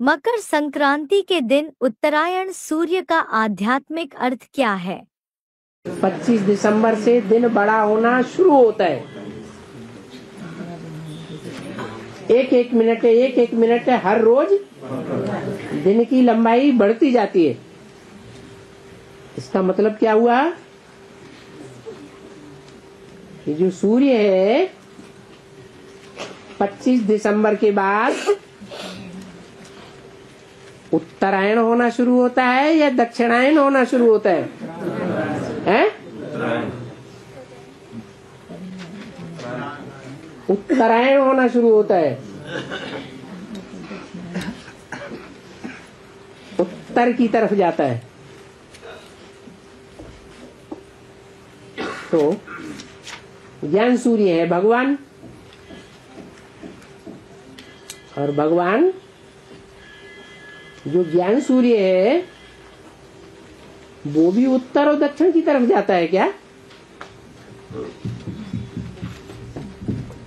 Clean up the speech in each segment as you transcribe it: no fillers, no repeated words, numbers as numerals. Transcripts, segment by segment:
मकर संक्रांति के दिन उत्तरायण सूर्य का आध्यात्मिक अर्थ क्या है? 25 दिसंबर से दिन बड़ा होना शुरू होता है। एक एक मिनट हर रोज दिन की लंबाई बढ़ती जाती है। इसका मतलब क्या हुआ कि जो सूर्य है 25 दिसंबर के बाद उत्तरायण होना शुरू होता है या दक्षिणायन होना शुरू होता है? उत्तरायण होना शुरू होता है। उत्तर की तरफ जाता है। तो ज्ञान सूर्य है भगवान, और भगवान जो ज्ञान सूर्य है वो भी उत्तर और दक्षिण की तरफ जाता है क्या?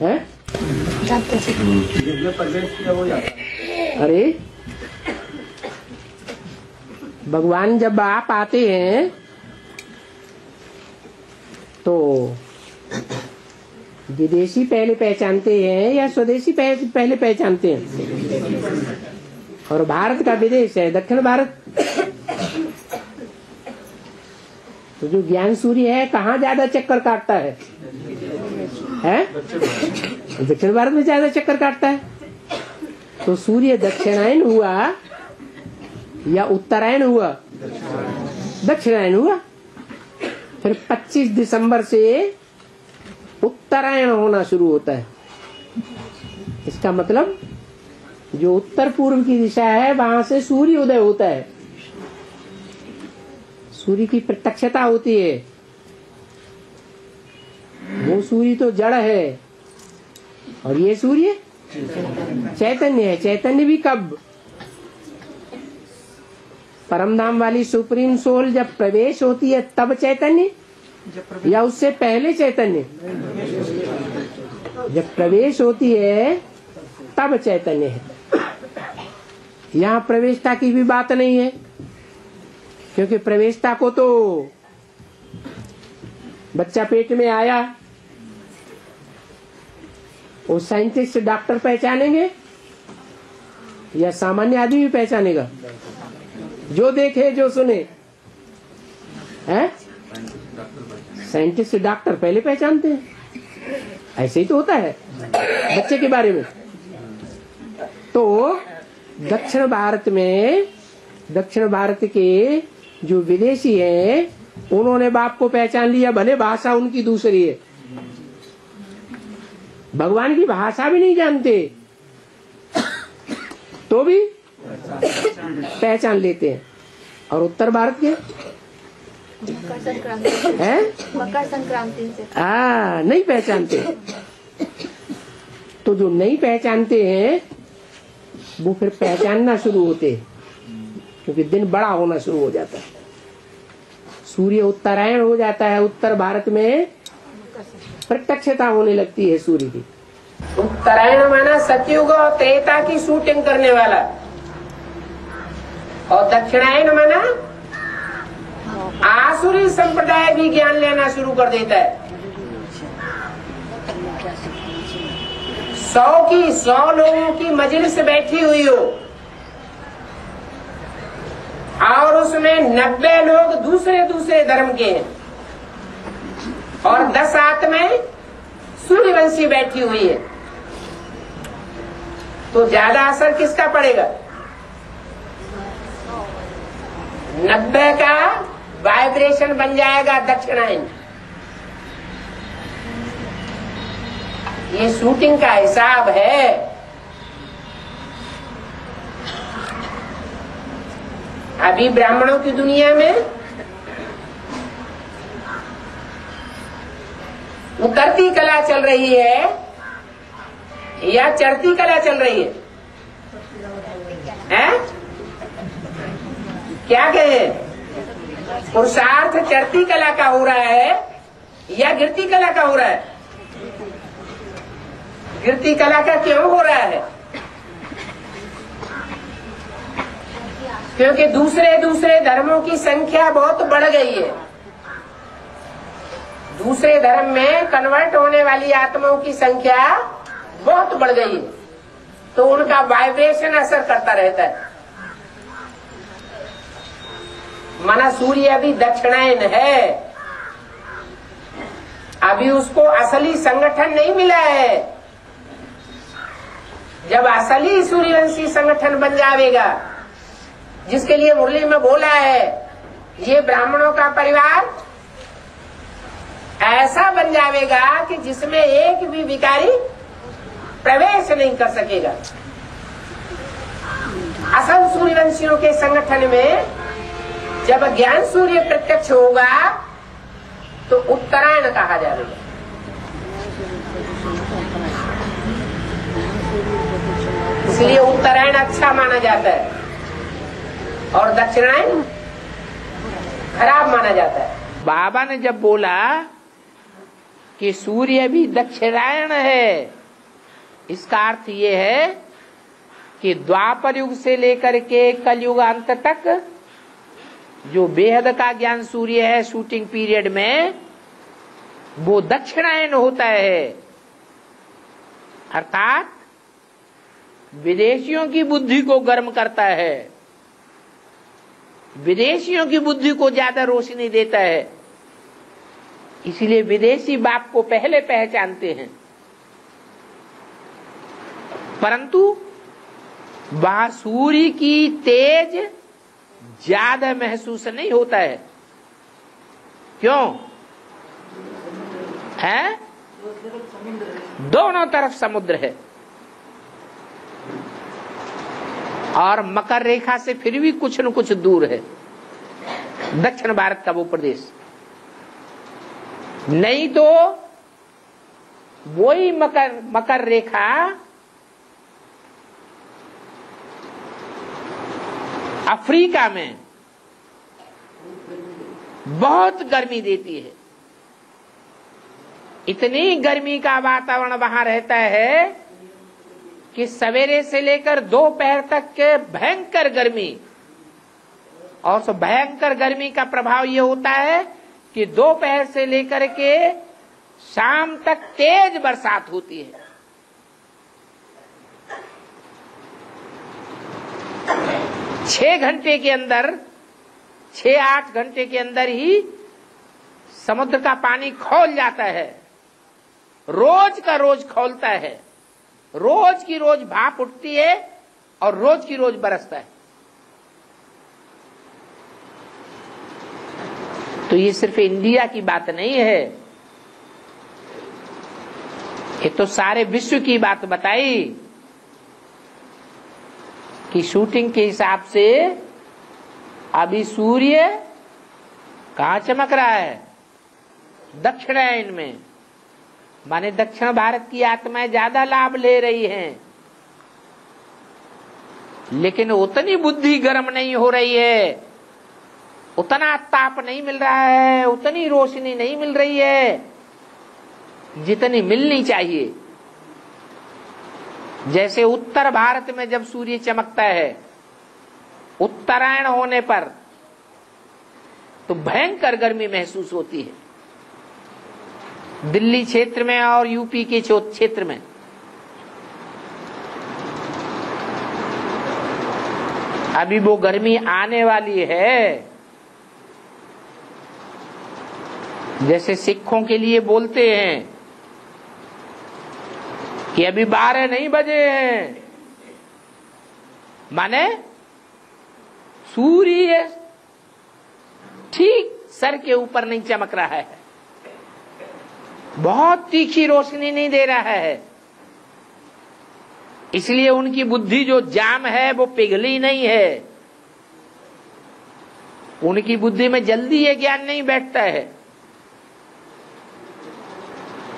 है? अरे भगवान जब आप आते हैं तो विदेशी पहले पहचानते हैं या स्वदेशी पहले पहचानते हैं? और भारत का विदेश है दक्षिण भारत। तो जो ज्ञान सूर्य है कहाँ ज्यादा चक्कर काटता है? दक्षिण भारत में ज्यादा चक्कर काटता है। तो सूर्य दक्षिणायन हुआ या उत्तरायण हुआ? दक्षिणायन हुआ। फिर 25 दिसंबर से उत्तरायण होना शुरू होता है। इसका मतलब जो उत्तर पूर्व की दिशा है वहां से सूर्य उदय होता है। सूर्य की प्रत्यक्षता होती है। वो सूर्य तो जड़ है और ये सूर्य चैतन्य है। चैतन्य भी कब? परमधाम वाली सुप्रीम सोल जब प्रवेश होती है तब चैतन्य, या उससे पहले चैतन्य? जब प्रवेश होती है तब चैतन्य है। यहाँ प्रवेशता की भी बात नहीं है, क्योंकि प्रवेशता को तो बच्चा पेट में आया वो साइंटिस्ट डॉक्टर पहचानेंगे या सामान्य आदमी भी पहचानेगा? जो देखे जो सुने हैं, साइंटिस्ट डॉक्टर पहले पहचानते हैं। ऐसे ही तो होता है बच्चे के बारे में। तो दक्षिण भारत के जो विदेशी हैं उन्होंने बाप को पहचान लिया, भले भाषा उनकी दूसरी है, भगवान की भाषा भी नहीं जानते तो भी पहचान लेते हैं। और उत्तर भारत के मकर संक्रांति से नहीं पहचानते। तो जो नहीं पहचानते हैं वो फिर पहचानना शुरू होते हैं, क्योंकि दिन बड़ा होना शुरू हो जाता है। सूर्य उत्तरायण हो जाता है। उत्तर भारत में प्रत्यक्षता होने लगती है सूर्य की। उत्तरायण माना सतयुग और त्रेता की शूटिंग करने वाला, और दक्षिणायन माना आसुरी संप्रदाय भी ज्ञान लेना शुरू कर देता है। 100 लोगों की मजलिस बैठी हुई हो और उसमें 90 लोग दूसरे धर्म के हैं और 10 आत्माएं सूर्यवंशी बैठी हुई है, तो ज्यादा असर किसका पड़ेगा? 90 का वाइब्रेशन बन जाएगा दक्षिणायन। ये शूटिंग का हिसाब है। अभी ब्राह्मणों की दुनिया में उतरती कला चल रही है या चढ़ती कला चल रही है? क्या कहे? पुरुषार्थ चढ़ती कला का हो रहा है या गिरती कला का हो रहा है? गिरती कला का क्यों हो रहा है? क्योंकि दूसरे दूसरे धर्मों की संख्या बहुत बढ़ गई है। दूसरे धर्म में कन्वर्ट होने वाली आत्माओं की संख्या बहुत बढ़ गई है, तो उनका वाइब्रेशन असर करता रहता है। माना सूर्य अभी दक्षिणायन है, अभी उसको असली संगठन नहीं मिला है। जब असली सूर्यवंशी संगठन बन जाएगा, जिसके लिए मुरली में बोला है ये ब्राह्मणों का परिवार ऐसा बन जाएगा कि जिसमें एक भी विकारी प्रवेश नहीं कर सकेगा। असल सूर्यवंशियों के संगठन में जब ज्ञान सूर्य प्रत्यक्ष होगा तो उत्तरायण कहा जाएगा। इसलिए उत्तरायण अच्छा माना जाता है और दक्षिणायन खराब माना जाता है। बाबा ने जब बोला कि सूर्य भी दक्षिणायन है, इसका अर्थ ये है कि द्वापर युग से लेकर के कलयुग अंत तक जो बेहद का ज्ञान सूर्य है शूटिंग पीरियड में, वो दक्षिणायन होता है। अर्थात विदेशियों की बुद्धि को गर्म करता है, विदेशियों की बुद्धि को ज्यादा रोशनी देता है। इसलिए विदेशी बाप को पहले पहचानते हैं, परंतु वहां सूर्य की तेज ज्यादा महसूस नहीं होता है। क्यों है? दोनों तरफ समुद्र है और मकर रेखा से फिर भी कुछ न कुछ दूर है दक्षिण भारत का वो प्रदेश। नहीं तो वही मकर रेखा अफ्रीका में बहुत गर्मी देती है। इतनी गर्मी का वातावरण वहां रहता है कि सवेरे से लेकर दोपहर तक के भयंकर गर्मी, और उस भयंकर गर्मी का प्रभाव ये होता है कि दोपहर से लेकर के शाम तक तेज बरसात होती है। 6 घंटे के अंदर, 6-8 घंटे के अंदर ही समुद्र का पानी खौल जाता है। रोज का रोज खौलता है, रोज की रोज भाप उठती है और रोज की रोज बरसता है। तो ये सिर्फ इंडिया की बात नहीं है, ये तो सारे विश्व की बात बताई कि शूटिंग के हिसाब से अभी सूर्य कहां चमक रहा है? दक्षिणायन में। माने दक्षिण भारत की आत्माएं ज्यादा लाभ ले रही हैं, लेकिन उतनी बुद्धि गर्म नहीं हो रही है, उतना ताप नहीं मिल रहा है, उतनी रोशनी नहीं मिल रही है जितनी मिलनी चाहिए। जैसे उत्तर भारत में जब सूर्य चमकता है उत्तरायण होने पर, तो भयंकर गर्मी महसूस होती है। दिल्ली क्षेत्र में और यूपी के क्षेत्र में अभी वो गर्मी आने वाली है। जैसे सिखों के लिए बोलते हैं कि अभी 12 नहीं बजे हैं, माने सूर्य ठीक सर के ऊपर नहीं चमक रहा है, बहुत तीखी रोशनी नहीं दे रहा है। इसलिए उनकी बुद्धि जो जाम है वो पिघली नहीं है, उनकी बुद्धि में जल्दी ये ज्ञान नहीं बैठता है।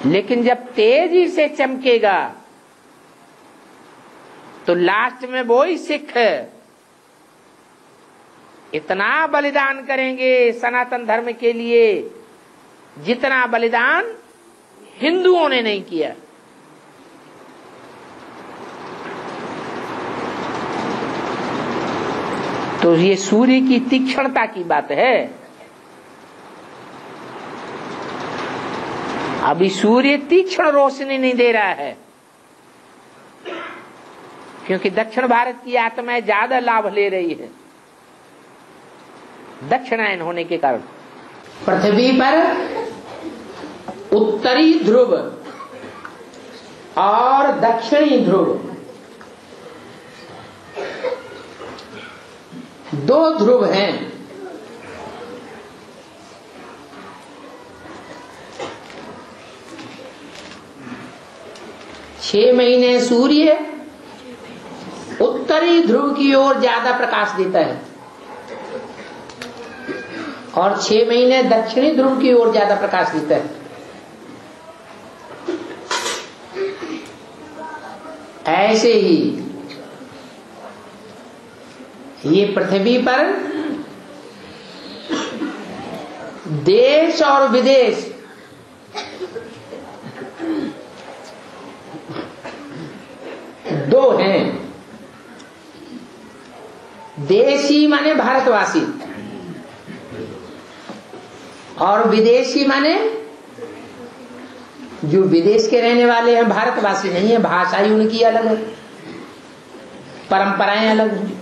लेकिन जब तेजी से चमकेगा तो लास्ट में वो ही सिख इतना बलिदान करेंगे सनातन धर्म के लिए जितना बलिदान हिंदुओं ने नहीं किया। तो ये सूर्य की तीक्ष्णता की बात है। अभी सूर्य तीक्ष्ण रोशनी नहीं दे रहा है, क्योंकि दक्षिण भारत की आत्माएं ज्यादा लाभ ले रही है दक्षिणायन होने के कारण। पृथ्वी पर उत्तरी ध्रुव और दक्षिणी ध्रुव दो ध्रुव हैं। छह महीने सूर्य उत्तरी ध्रुव की ओर ज्यादा प्रकाश देता है और 6 महीने दक्षिणी ध्रुव की ओर ज्यादा प्रकाश देता है। ऐसे ही ये पृथ्वी पर देश और विदेश दो हैं। देशी माने भारतवासी और विदेशी माने जो विदेश के रहने वाले हैं, भारतवासी नहीं है। भाषा ही उनकी अलग है, परंपराएं अलग हैं।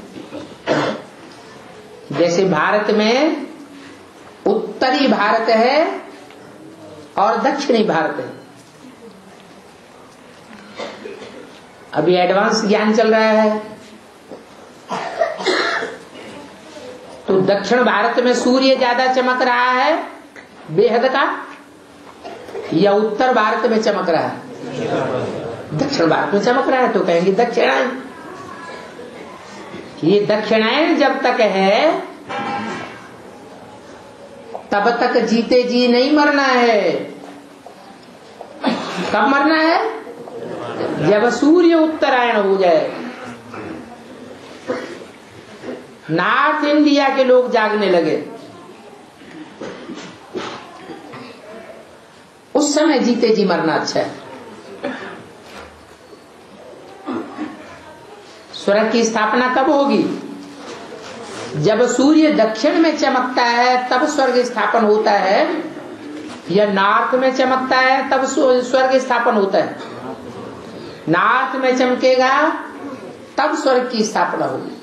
जैसे भारत में उत्तरी भारत है और दक्षिणी भारत है। अभी एडवांस ज्ञान चल रहा है, तो दक्षिण भारत में सूर्य ज्यादा चमक रहा है बेहद का, या उत्तर भारत में चमक रहा है? दक्षिण भारत में चमक रहा है, तो कहेंगे दक्षिणायन। ये दक्षिणायन जब तक है तब तक जीते जी नहीं मरना है। कब मरना है? जब सूर्य उत्तरायण हो जाए। नॉर्थ इंडिया के लोग जागने लगे, उस समय जीते जी मरना अच्छा है। स्वर्ग की स्थापना कब होगी? जब सूर्य दक्षिण में चमकता है तब स्वर्ग स्थापन होता है, या नॉर्थ में चमकता है तब स्वर्ग स्थापन होता है? नॉर्थ में चमकेगा तब स्वर्ग की स्थापना होगी।